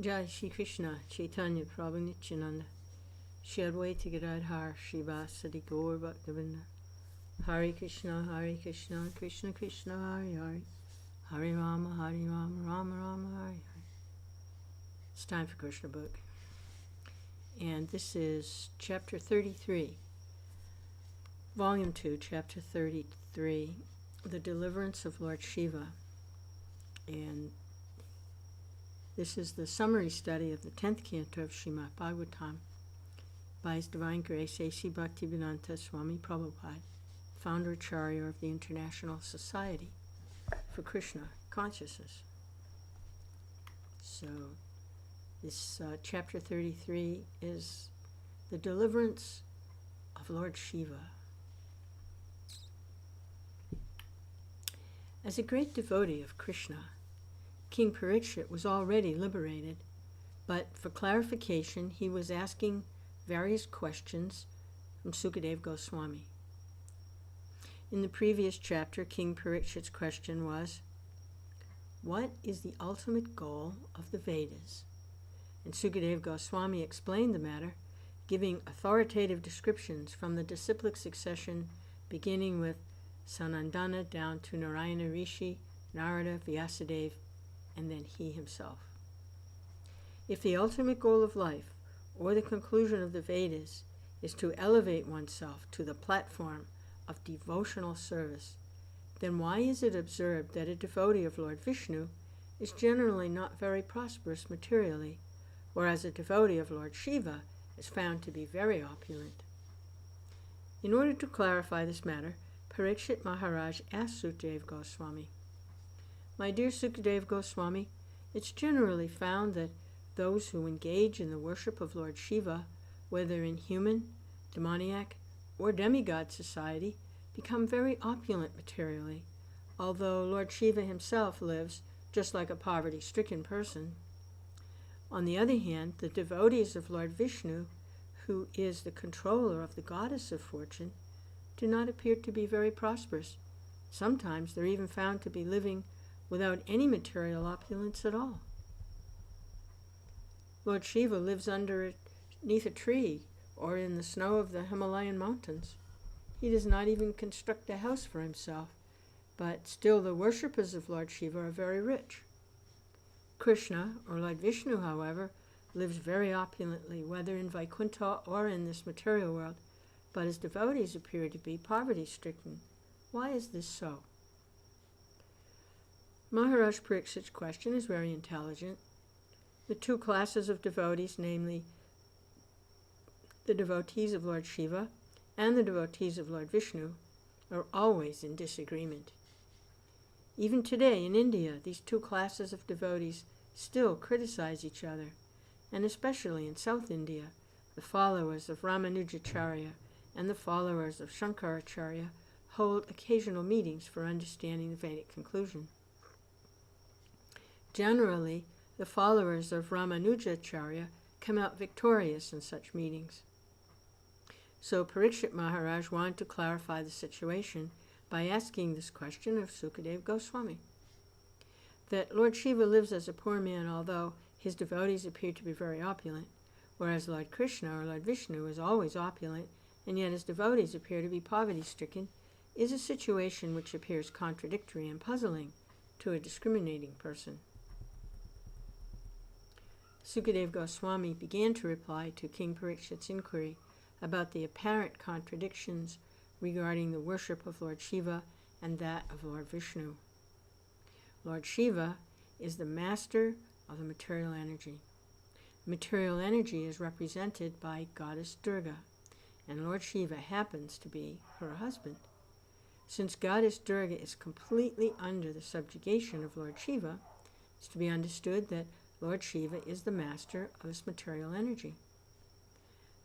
Jai Shri Krishna, Chaitanya Prabhu Nityananda, Shri Advaita Gadadhar, Srivasadi Gaur Bhaktavinda, Hare Krishna, Krishna Krishna, Hare Hare, Hare Rama, Rama Rama, Hare Hare. It's time for Krishna book. And this is chapter 33, volume 2, chapter 33, the Deliverance of Lord Shiva. And this is the summary study of the 10th canto of Srimad Bhagavatam by His Divine Grace A.C. Bhaktivedanta Swami Prabhupada, founder Acharya of the International Society for Krishna Consciousness. So this chapter 33 is the Deliverance of Lord Shiva. As a great devotee of Krishna, King Parikshit was already liberated, but for clarification he was asking various questions from Sukadeva Goswami. In the previous chapter, King Parikshit's question was, what is the ultimate goal of the Vedas? And Sukadeva Goswami explained the matter, giving authoritative descriptions from the disciplic succession beginning with Sanandana down to Narayana Rishi, Narada, Vyasadeva, and then he himself. If the ultimate goal of life, or the conclusion of the Vedas, is to elevate oneself to the platform of devotional service, then why is it observed that a devotee of Lord Vishnu is generally not very prosperous materially, whereas a devotee of Lord Shiva is found to be very opulent? In order to clarify this matter, Parikshit Maharaj asked Sukadeva Goswami, "My dear Sukadeva Goswami, it's generally found that those who engage in the worship of Lord Shiva, whether in human, demoniac, or demigod society, become very opulent materially, although Lord Shiva himself lives just like a poverty-stricken person. On the other hand, the devotees of Lord Vishnu, who is the controller of the goddess of fortune, do not appear to be very prosperous. Sometimes they're even found to be living without any material opulence at all. Lord Shiva lives underneath a tree or in the snow of the Himalayan mountains. He does not even construct a house for himself, but still the worshippers of Lord Shiva are very rich. Krishna, or Lord Vishnu, however, lives very opulently, whether in Vaikuntha or in this material world, but his devotees appear to be poverty-stricken. Why is this so?" Maharaj Parikshit's question is very intelligent. The two classes of devotees, namely the devotees of Lord Shiva and the devotees of Lord Vishnu, are always in disagreement. Even today in India, these two classes of devotees still criticize each other, and especially in South India, the followers of Ramanujacharya and the followers of Shankaracharya hold occasional meetings for understanding the Vedic conclusion. Generally, the followers of Ramanujacharya come out victorious in such meetings. So Parikshit Maharaj wanted to clarify the situation by asking this question of Sukadeva Goswami. That Lord Shiva lives as a poor man, although his devotees appear to be very opulent, whereas Lord Krishna or Lord Vishnu is always opulent, and yet his devotees appear to be poverty-stricken, is a situation which appears contradictory and puzzling to a discriminating person. Sukadeva Goswami began to reply to King Parikshit's inquiry about the apparent contradictions regarding the worship of Lord Shiva and that of Lord Vishnu. Lord Shiva is the master of the material energy. Material energy is represented by Goddess Durga, and Lord Shiva happens to be her husband. Since Goddess Durga is completely under the subjugation of Lord Shiva, it's to be understood that Lord Shiva is the master of this material energy.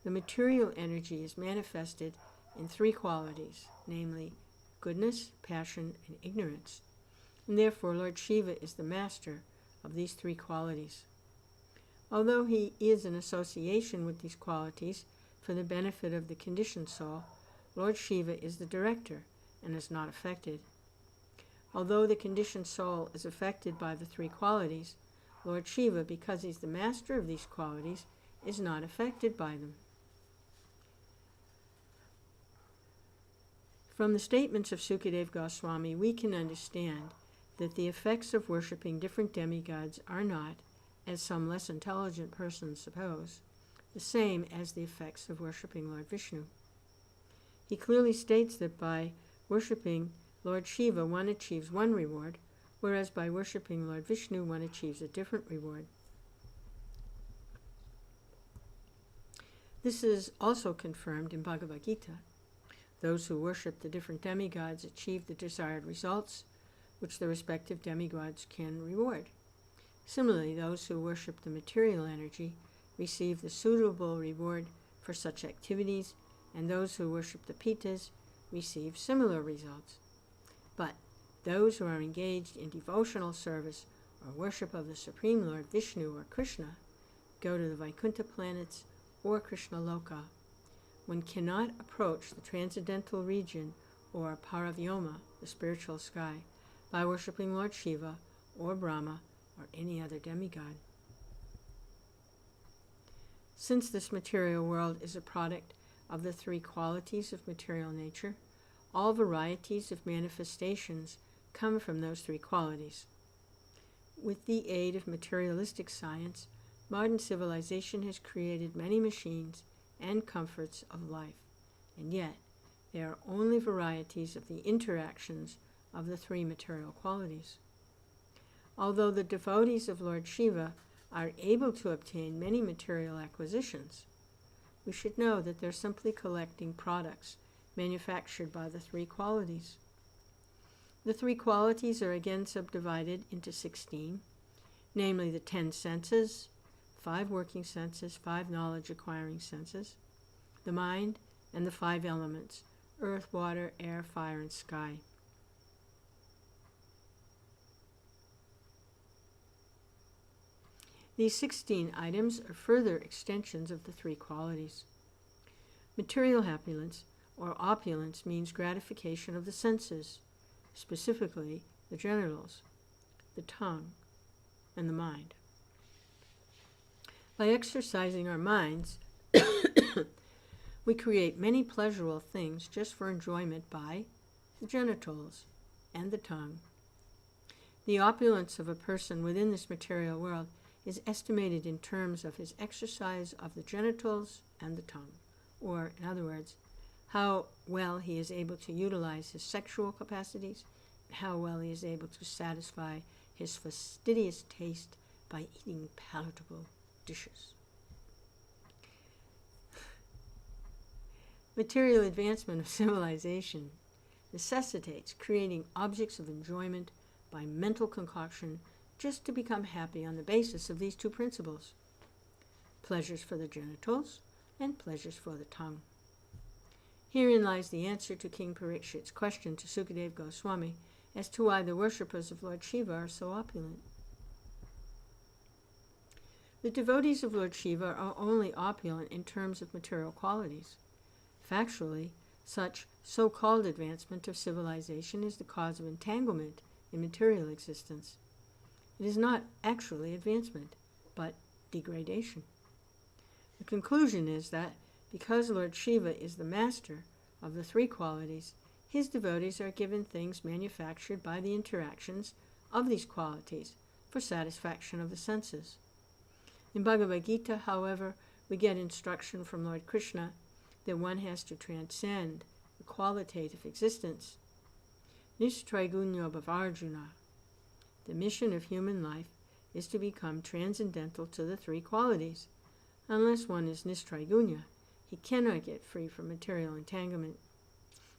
The material energy is manifested in three qualities, namely goodness, passion, and ignorance. And therefore Lord Shiva is the master of these three qualities. Although he is in association with these qualities for the benefit of the conditioned soul, Lord Shiva is the director and is not affected. Although the conditioned soul is affected by the three qualities, Lord Shiva, because he's the master of these qualities, is not affected by them. From the statements of Sukadeva Goswami, we can understand that the effects of worshipping different demigods are not, as some less intelligent persons suppose, the same as the effects of worshipping Lord Vishnu. He clearly states that by worshipping Lord Shiva one achieves one reward, whereas by worshipping Lord Vishnu one achieves a different reward. This is also confirmed in Bhagavad-gītā. Those who worship the different demigods achieve the desired results, which the respective demigods can reward. Similarly, those who worship the material energy receive the suitable reward for such activities, and those who worship the Pittas receive similar results. But those who are engaged in devotional service or worship of the Supreme Lord Vishnu or Krishna go to the Vaikuntha planets or Krishna Loka. One cannot approach the transcendental region or Paravyoma, the spiritual sky, by worshipping Lord Shiva or Brahma or any other demigod. Since this material world is a product of the three qualities of material nature, all varieties of manifestations come from those three qualities. With the aid of materialistic science, modern civilization has created many machines and comforts of life, and yet they are only varieties of the interactions of the three material qualities. Although the devotees of Lord Shiva are able to obtain many material acquisitions, we should know that they're simply collecting products manufactured by the three qualities. The three qualities are again subdivided into 16, namely the 10 senses, 5 working senses, 5 knowledge-acquiring senses, the mind, and the 5 elements, earth, water, air, fire, and sky. These 16 items are further extensions of the three qualities. Material happiness, or opulence, means gratification of the senses, specifically the genitals, the tongue, and the mind. By exercising our minds, we create many pleasurable things just for enjoyment by the genitals and the tongue. The opulence of a person within this material world is estimated in terms of his exercise of the genitals and the tongue, or, in other words, how well he is able to utilize his sexual capacities, and how well he is able to satisfy his fastidious taste by eating palatable dishes. Material advancement of civilization necessitates creating objects of enjoyment by mental concoction just to become happy on the basis of these two principles: pleasures for the genitals and pleasures for the tongue. Herein lies the answer to King Parikshit's question to Sukadeva Goswami as to why the worshippers of Lord Shiva are so opulent. The devotees of Lord Shiva are only opulent in terms of material qualities. Factually, such so-called advancement of civilization is the cause of entanglement in material existence. It is not actually advancement, but degradation. The conclusion is that because Lord Shiva is the master of the three qualities, his devotees are given things manufactured by the interactions of these qualities for satisfaction of the senses. In Bhagavad-gītā, however, we get instruction from Lord Krishna that one has to transcend the qualitative existence. Nistraigunyo bhavarjuna. The mission of human life is to become transcendental to the three qualities. Unless one is nistraigunya, he cannot get free from material entanglement.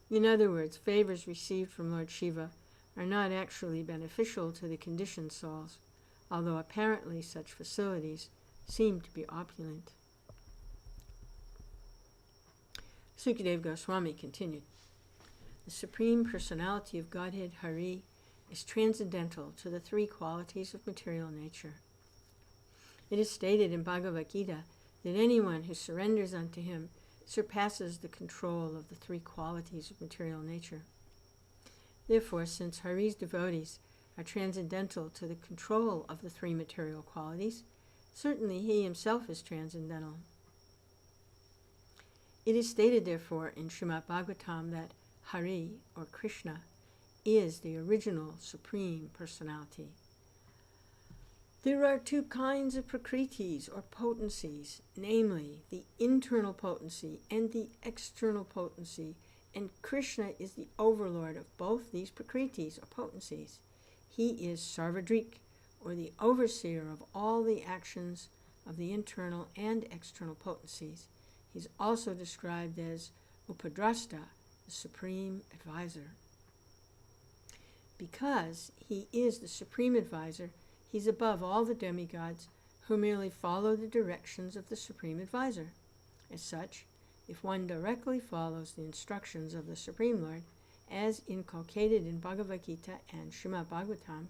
In other words, favors received from Lord Shiva are not actually beneficial to the conditioned souls, although apparently such facilities seem to be opulent. Sukadeva Goswami continued, the Supreme Personality of Godhead, Hari, is transcendental to the three qualities of material nature. It is stated in Bhagavad-gītā that anyone who surrenders unto him surpasses the control of the three qualities of material nature. Therefore, since Hari's devotees are transcendental to the control of the three material qualities, certainly he himself is transcendental. It is stated, therefore, in Srimad Bhagavatam that Hari, or Krishna, is the original Supreme Personality. There are two kinds of prakritis, or potencies, namely the internal potency and the external potency, and Krishna is the overlord of both these prakritis, or potencies. He is Sarvadrik, or the overseer of all the actions of the internal and external potencies. He's also described as Upadrashta, the supreme advisor. Because he is the supreme advisor, he's above all the demigods who merely follow the directions of the supreme advisor. As such, if one directly follows the instructions of the Supreme Lord, as inculcated in Bhagavad-gītā and Srimad Bhagavatam,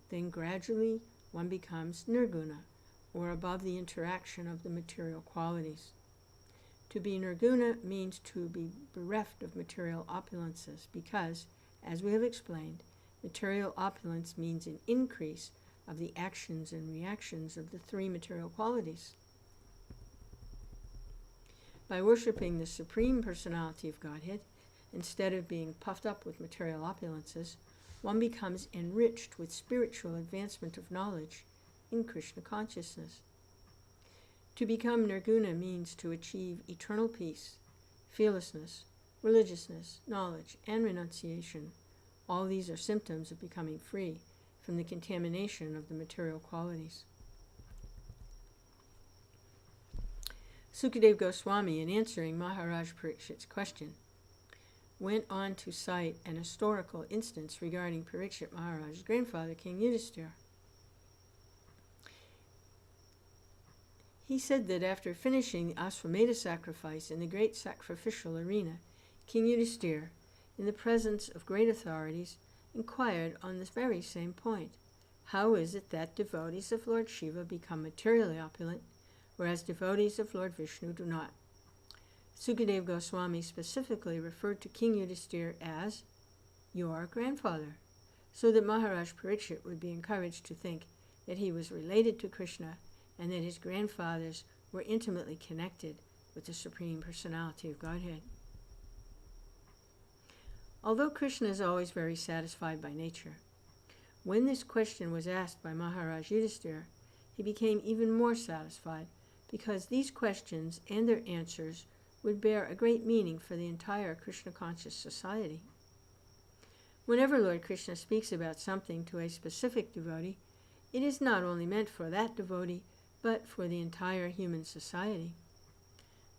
then gradually one becomes nirguna, or above the interaction of the material qualities. To be nirguna means to be bereft of material opulences, because, as we have explained, material opulence means an increase of the actions and reactions of the three material qualities. By worshipping the Supreme Personality of Godhead, instead of being puffed up with material opulences, one becomes enriched with spiritual advancement of knowledge in Krishna consciousness. To become nirguna means to achieve eternal peace, fearlessness, religiousness, knowledge, and renunciation. All these are symptoms of becoming free from the contamination of the material qualities. Sukadeva Goswami, in answering Maharaj Parikshit's question, went on to cite an historical instance regarding Parikshit Maharaj's grandfather, King Yudhisthira. He said that after finishing the Ashvamedha sacrifice in the great sacrificial arena, King Yudhisthira, in the presence of great authorities, inquired on this very same point. How is it that devotees of Lord Shiva become materially opulent, whereas devotees of Lord Vishnu do not? Sukadeva Goswami specifically referred to King Yudhisthira as your grandfather, so that Maharaj Parikshit would be encouraged to think that he was related to Krishna and that his grandfathers were intimately connected with the Supreme Personality of Godhead. Although Krishna is always very satisfied by nature, when this question was asked by Maharaj Yudhisthira, he became even more satisfied, because these questions and their answers would bear a great meaning for the entire Krishna-conscious society. Whenever Lord Krishna speaks about something to a specific devotee, it is not only meant for that devotee, but for the entire human society.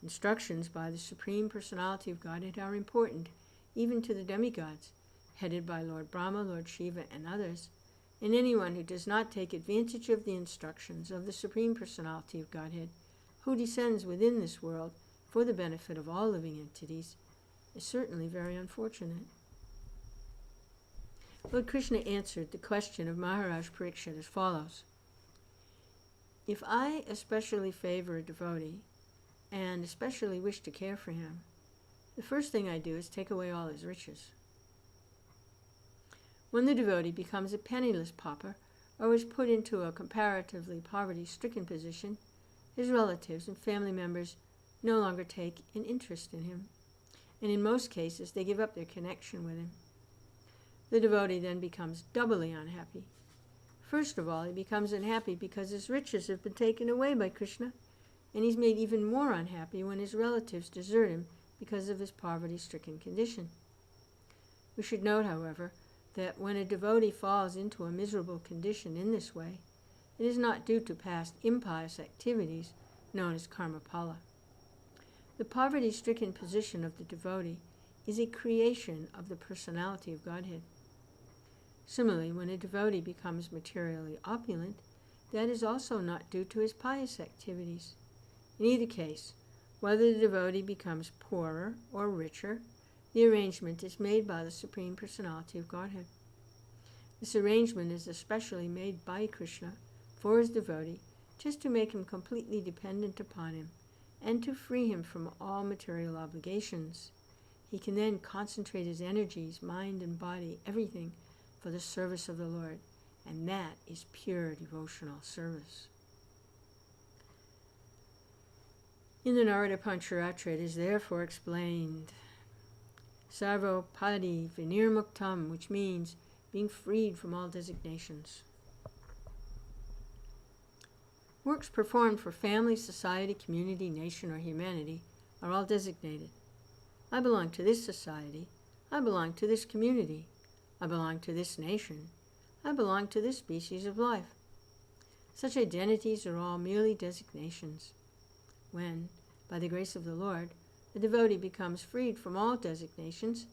Instructions by the Supreme Personality of Godhead are important, even to the demigods, headed by Lord Brahma, Lord Shiva, and others, and anyone who does not take advantage of the instructions of the Supreme Personality of Godhead, who descends within this world for the benefit of all living entities, is certainly very unfortunate. Lord Krishna answered the question of Maharaj Parikshit as follows. If I especially favor a devotee, and especially wish to care for him, the first thing I do is take away all his riches. When the devotee becomes a penniless pauper, or is put into a comparatively poverty-stricken position, his relatives and family members no longer take an interest in him, and in most cases they give up their connection with him. The devotee then becomes doubly unhappy. First of all, he becomes unhappy because his riches have been taken away by Krishna, and he's made even more unhappy when his relatives desert him because of his poverty-stricken condition. We should note, however, that when a devotee falls into a miserable condition in this way, it is not due to past impious activities known as karma pala. The poverty-stricken position of the devotee is a creation of the personality of Godhead. Similarly, when a devotee becomes materially opulent, that is also not due to his pious activities. In either case, whether the devotee becomes poorer or richer, the arrangement is made by the Supreme Personality of Godhead. This arrangement is especially made by Krishna for his devotee, just to make him completely dependent upon him, and to free him from all material obligations. He can then concentrate his energies, mind and body, everything, for the service of the Lord, and that is pure devotional service. In the Narada Pancharatra, it is therefore explained, Sarvopadi Vinirmuktam, which means being freed from all designations. Works performed for family, society, community, nation, or humanity are all designated. I belong to this society. I belong to this community. I belong to this nation. I belong to this species of life. Such identities are all merely designations. When, by the grace of the Lord, the devotee becomes freed from all designations,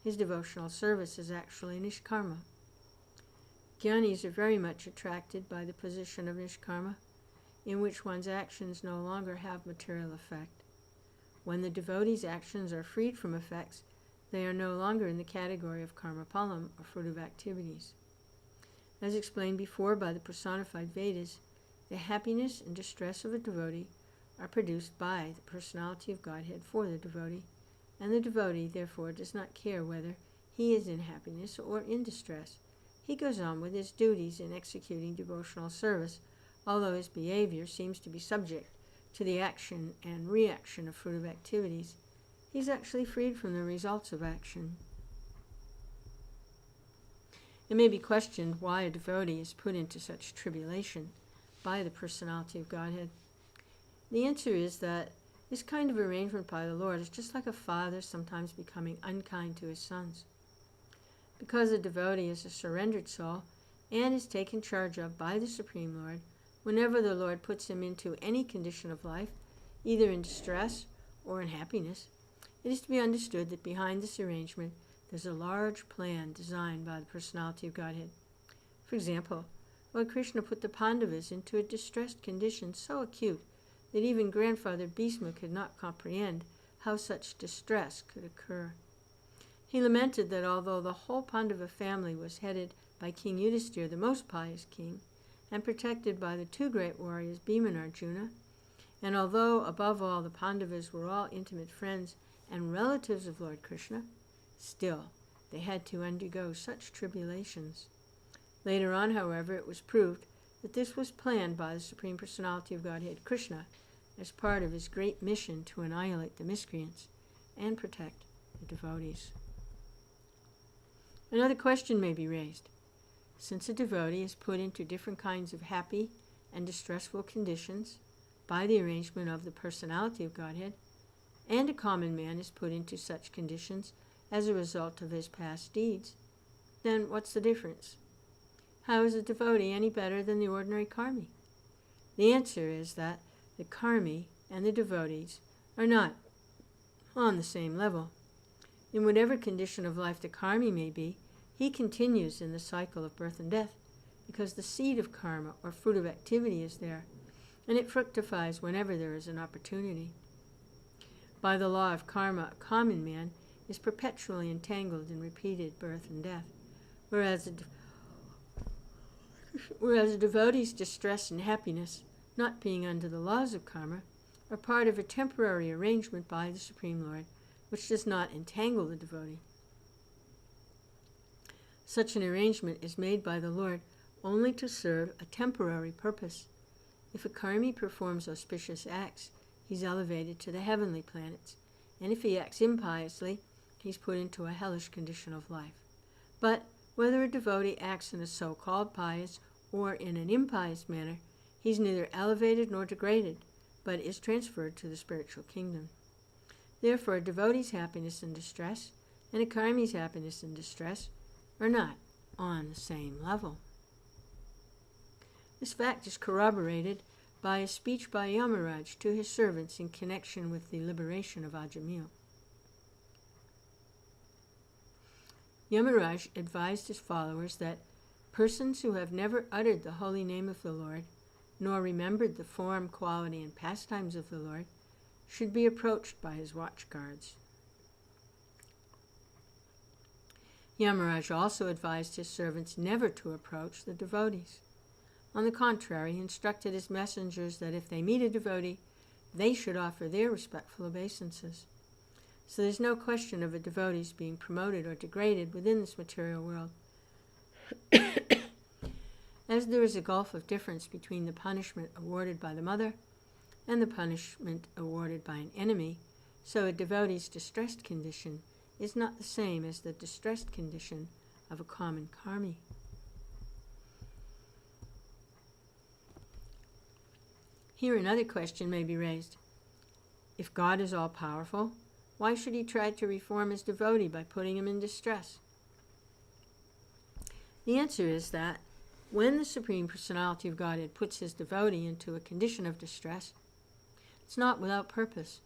his devotional service is actually nishkarma. Jnanis are very much attracted by the position of nishkarma, in which one's actions no longer have material effect. When the devotee's actions are freed from effects, they are no longer in the category of karma palam, or fruit of activities. As explained before by the personified Vedas, the happiness and distress of a devotee are produced by the personality of Godhead for the devotee, and the devotee therefore does not care whether he is in happiness or in distress. He goes on with his duties in executing devotional service, although his behavior seems to be subject to the action and reaction of fruit of activities. He is actually freed from the results of action. It may be questioned why a devotee is put into such tribulation by the personality of Godhead. The answer is that this kind of arrangement by the Lord is just like a father sometimes becoming unkind to his sons. Because a devotee is a surrendered soul and is taken charge of by the Supreme Lord, whenever the Lord puts him into any condition of life, either in distress or in happiness, it is to be understood that behind this arrangement there's a large plan designed by the personality of Godhead. For example, Lord Krishna put the Pandavas into a distressed condition so acute that even grandfather Bhishma could not comprehend how such distress could occur. He lamented that although the whole Pandava family was headed by King Yudhisthira, the most pious king, and protected by the two great warriors Bhima and Arjuna, and although above all the Pandavas were all intimate friends and relatives of Lord Krishna, still they had to undergo such tribulations. Later on, however, it was proved that this was planned by the Supreme Personality of Godhead, Krishna, as part of his great mission to annihilate the miscreants and protect the devotees. Another question may be raised. Since a devotee is put into different kinds of happy and distressful conditions by the arrangement of the personality of Godhead, and a common man is put into such conditions as a result of his past deeds, then what's the difference? How is a devotee any better than the ordinary karmi? The answer is that the karmi and the devotees are not on the same level. In whatever condition of life the karmi may be, he continues in the cycle of birth and death, because the seed of karma, or fruit of activity, is there, and it fructifies whenever there is an opportunity. By the law of karma, a common man is perpetually entangled in repeated birth and death, whereas a devotee's distress and happiness, not being under the laws of karma, are part of a temporary arrangement by the Supreme Lord, which does not entangle the devotee. Such an arrangement is made by the Lord only to serve a temporary purpose. If a karmi performs auspicious acts, he's elevated to the heavenly planets, and if he acts impiously, he's put into a hellish condition of life. But whether a devotee acts in a so-called pious or in an impious manner, he's neither elevated nor degraded, but is transferred to the spiritual kingdom. Therefore, a devotee's happiness and distress and a karmi's happiness and distress are not on the same level. This fact is corroborated by a speech by Yamaraj to his servants in connection with the liberation of Ajamil. Yamaraj advised his followers that persons who have never uttered the holy name of the Lord, nor remembered the form, quality, and pastimes of the Lord, should be approached by his watch guards. Yamaraj also advised his servants never to approach the devotees. On the contrary, he instructed his messengers that if they meet a devotee, they should offer their respectful obeisances. So there's no question of a devotee's being promoted or degraded within this material world. As there is a gulf of difference between the punishment awarded by the mother and the punishment awarded by an enemy, so a devotee's distressed condition is not the same as the distressed condition of a common karmi. Here another question may be raised. If God is all-powerful, why should he try to reform his devotee by putting him in distress? The answer is that when the Supreme Personality of Godhead puts his devotee into a condition of distress, it's not without purpose.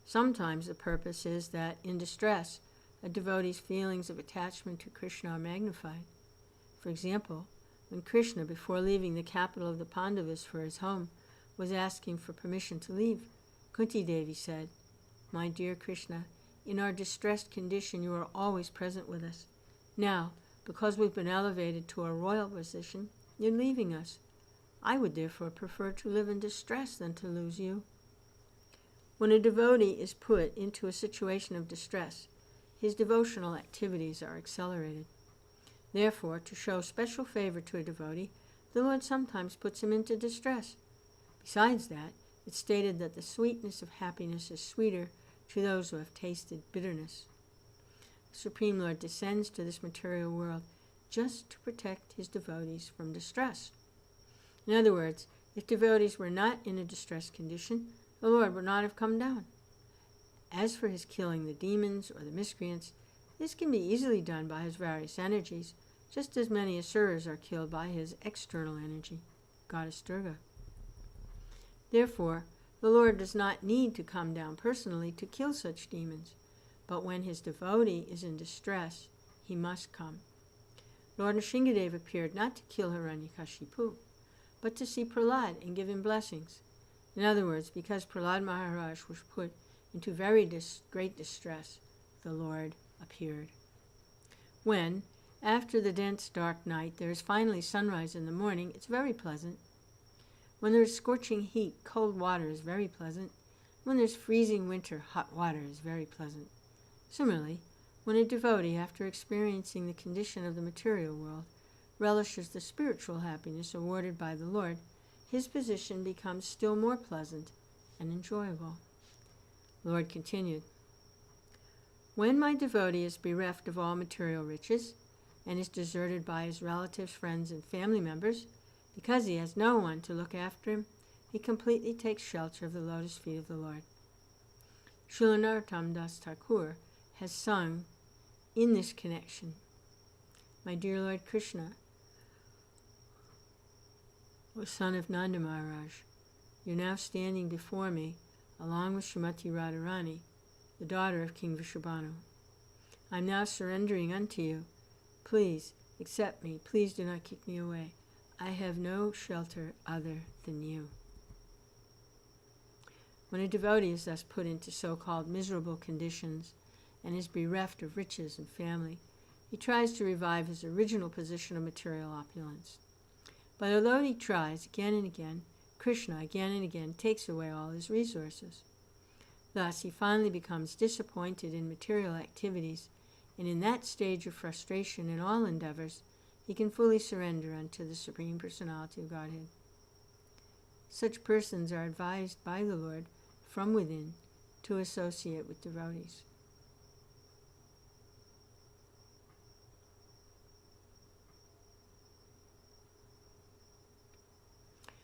Sometimes the purpose is that, in distress, a devotee's feelings of attachment to Krishna are magnified. For example, when Krishna, before leaving the capital of the Pandavas for his home, was asking for permission to leave, Kunti Devi said, "My dear Krishna, in our distressed condition you are always present with us. Now, because we've been elevated to a royal position, you're leaving us. I would therefore prefer to live in distress than to lose you." When a devotee is put into a situation of distress, his devotional activities are accelerated. Therefore, to show special favor to a devotee, the Lord sometimes puts him into distress. Besides that, it's stated that the sweetness of happiness is sweeter to those who have tasted bitterness. The Supreme Lord descends to this material world just to protect his devotees from distress. In other words, if devotees were not in a distressed condition, the Lord would not have come down. As for his killing the demons or the miscreants, this can be easily done by his various energies, just as many asuras are killed by his external energy, Goddess Durga. Therefore, the Lord does not need to come down personally to kill such demons, but when his devotee is in distress, he must come. Lord Nrsimhadev appeared not to kill Hiranyakashipu, but to see Prahlad and give him blessings. In other words, because Prahlad Maharaj was put into very great distress, the Lord appeared. When, after the dense dark night, there is finally sunrise in the morning, it's very pleasant. When there is scorching heat, cold water is very pleasant. When there's freezing winter, hot water is very pleasant. Similarly, when a devotee, after experiencing the condition of the material world, relishes the spiritual happiness awarded by the Lord, his position becomes still more pleasant and enjoyable. The Lord continued, "When my devotee is bereft of all material riches and is deserted by his relatives, friends, and family members, because he has no one to look after him, he completely takes shelter of the lotus feet of the Lord." Srila Narottam Das Thakur has sung in this connection, "My dear Lord Krishna, O son of Nanda Maharaj, you're now standing before me along with Srimati Radharani, the daughter of King Vrishabhanu. I'm now surrendering unto you. Please accept me. Please do not kick me away. I have no shelter other than you." When a devotee is thus put into so-called miserable conditions and is bereft of riches and family, he tries to revive his original position of material opulence. But although he tries again and again, Krishna again and again takes away all his resources. Thus, he finally becomes disappointed in material activities, and in that stage of frustration in all endeavors, he can fully surrender unto the Supreme Personality of Godhead. Such persons are advised by the Lord from within to associate with devotees.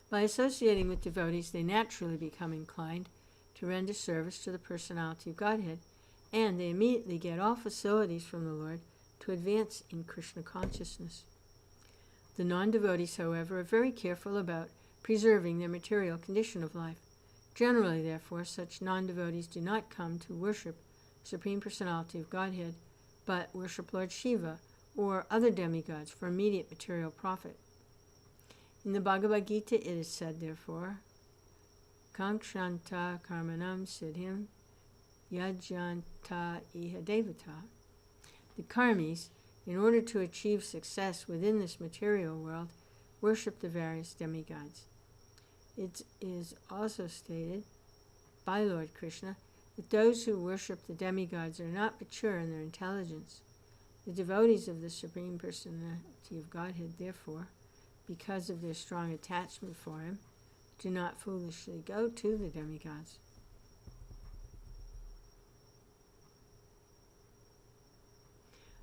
By associating with devotees, they naturally become inclined to render service to the Personality of Godhead, and they immediately get all facilities from the Lord to advance in Krishna consciousness. The non-devotees, however, are very careful about preserving their material condition of life. Generally, therefore, such non-devotees do not come to worship Supreme Personality of Godhead, but worship Lord Siva or other demigods for immediate material profit. In the Bhagavad-gītā it is said, therefore, Kṛṣṇa karmanam siddhim yajanta iha devata. The karmis, in order to achieve success within this material world, worship the various demigods. It is also stated by Lord Krishna that those who worship the demigods are not mature in their intelligence. The devotees of the Supreme Personality of Godhead, therefore, because of their strong attachment for him, do not foolishly go to the demigods.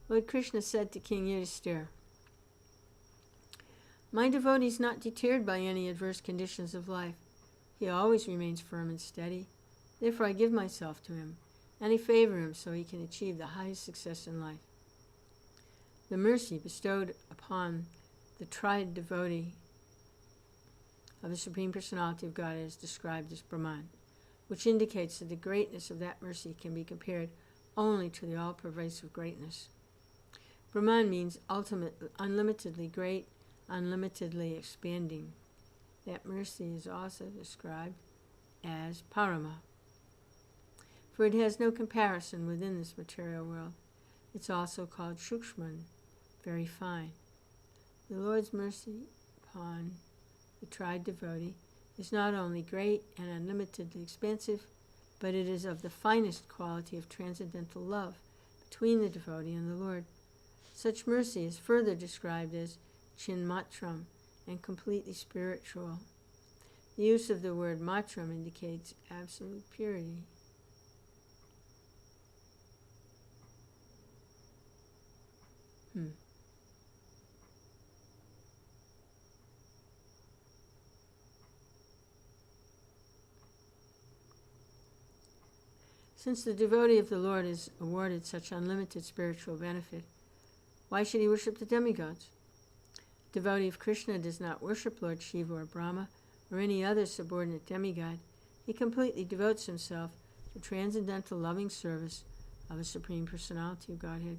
Lord Krishna said to King Yudhisthira, "My devotee is not deterred by any adverse conditions of life. He always remains firm and steady. Therefore I give myself to him, and I favor him so he can achieve the highest success in life." The mercy bestowed upon the tried devotee of the Supreme Personality of Godhead is described as Brahman, which indicates that the greatness of that mercy can be compared only to the all-pervasive greatness. Brahman means unlimitedly great, unlimitedly expanding. That mercy is also described as Parama, for it has no comparison within this material world. It's also called Shukshman, very fine. The Lord's mercy upon the tried devotee is not only great and unlimitedly expansive, but it is of the finest quality of transcendental love between the devotee and the Lord. Such mercy is further described as chinmatram and completely spiritual. The use of the word matram indicates absolute purity. Since the devotee of the Lord is awarded such unlimited spiritual benefit, why should he worship the demigods? The devotee of Krishna does not worship Lord Shiva or Brahma or any other subordinate demigod. He completely devotes himself to transcendental loving service of the Supreme Personality of Godhead.